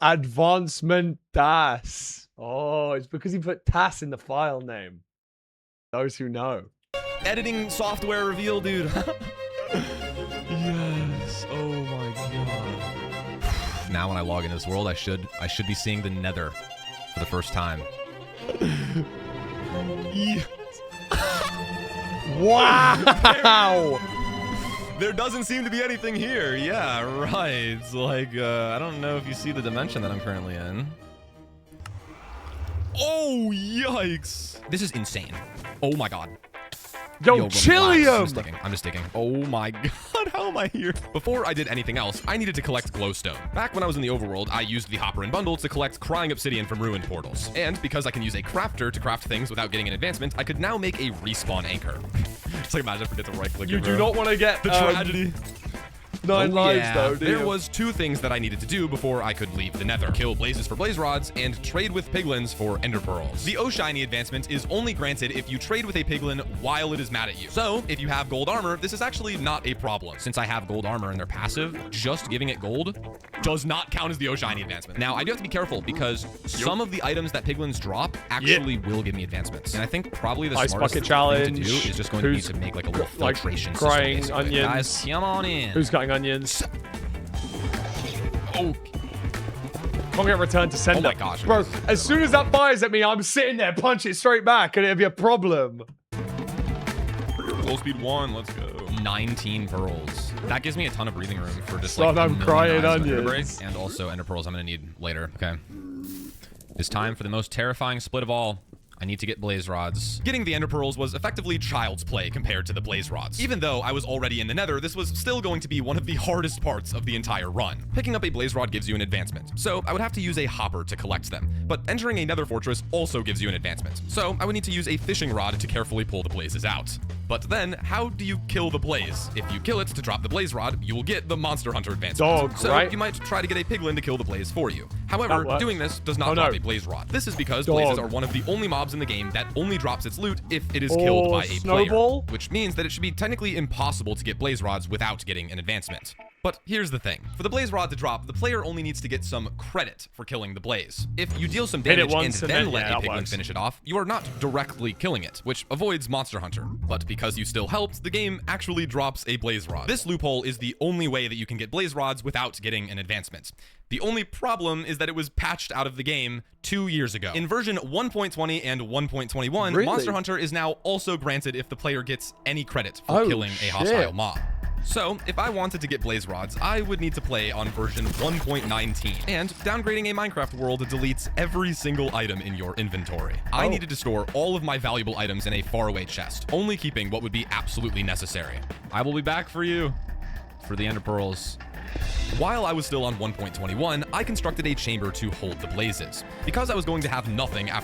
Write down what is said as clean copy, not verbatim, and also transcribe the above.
Advancement TAS. Oh, it's because he put TAS in the file name. Those who know. Editing software reveal, dude. Yes. Oh my god. Now when I log into this world, I should be seeing the Nether for the first time. Yes. Wow. There doesn't seem to be anything here. Yeah, right. Like, I don't know if you see the dimension that I'm currently in. Oh, yikes. This is insane. Oh my god. Yo, Chillium! I'm just digging. Oh my god, how am I here? Before I did anything else, I needed to collect glowstone. Back when I was in the overworld, I used the hopper and bundle to collect crying obsidian from ruined portals. And because I can use a crafter to craft things without getting an advancement, I could now make a respawn anchor. It's like, imagine if I forget to right click. You do not want to get the tragedy. 9 lives though, do you? There was 2 things that I needed to do before I could leave the Nether. Kill blazes for blaze rods and trade with piglins for ender pearls. The shiny advancement is only granted if you trade with a piglin while it is mad at you. So if you have gold armor, this is actually not a problem. Since I have gold armor and they're passive, just giving it gold does not count as the shiny advancement. Now I do have to be careful because some of the items that piglins drop actually will give me advancements. And I think probably the smartest thing to do is just going to be to make like a little filtration system. Crying onions. Guys, come on in. Who's cutting onions? Oh. Can't get returned to sender. Oh my gosh. Bro, as soon as that fires at me, I'm sitting there, punch it straight back, and it'll be a problem. Full speed 1, let's go. 19 pearls. That gives me a ton of breathing room for just Son, like I'm crying onions. And also ender pearls I'm gonna need later. Okay. It's time for the most terrifying split of all. I need to get blaze rods. Getting the ender pearls was effectively child's play compared to the blaze rods. Even though I was already in the Nether, this was still going to be one of the hardest parts of the entire run. Picking up a blaze rod gives you an advancement, so I would have to use a hopper to collect them. But entering a Nether fortress also gives you an advancement, so I would need to use a fishing rod to carefully pull the blazes out. But then, how do you kill the blaze? If you kill it to drop the blaze rod, you will get the monster hunter advancement. So you might try to get a piglin to kill the blaze for you. However, doing this does not drop a blaze rod. This is because blazes are one of the only mobs in the game that only drops its loot if it is killed by a player, which means that it should be technically impossible to get blaze rods without getting an advancement. But here's the thing. For the blaze rod to drop, the player only needs to get some credit for killing the blaze. If you deal some damage and then let a piglin finish it off, you are not directly killing it, which avoids Monster Hunter. But because you still helped, the game actually drops a blaze rod. This loophole is the only way that you can get blaze rods without getting an advancement. The only problem is that it was patched out of the game 2 years ago. In version 1.20 and 1.21, Monster Hunter is now also granted if the player gets any credit for killing a hostile mob. So, if I wanted to get blaze rods, I would need to play on version 1.19. And downgrading a Minecraft world deletes every single item in your inventory. I needed to store all of my valuable items in a faraway chest, only keeping what would be absolutely necessary. I will be back for you, for the ender pearls. While I was still on 1.21, I constructed a chamber to hold the blazes. Because I was going to have nothing after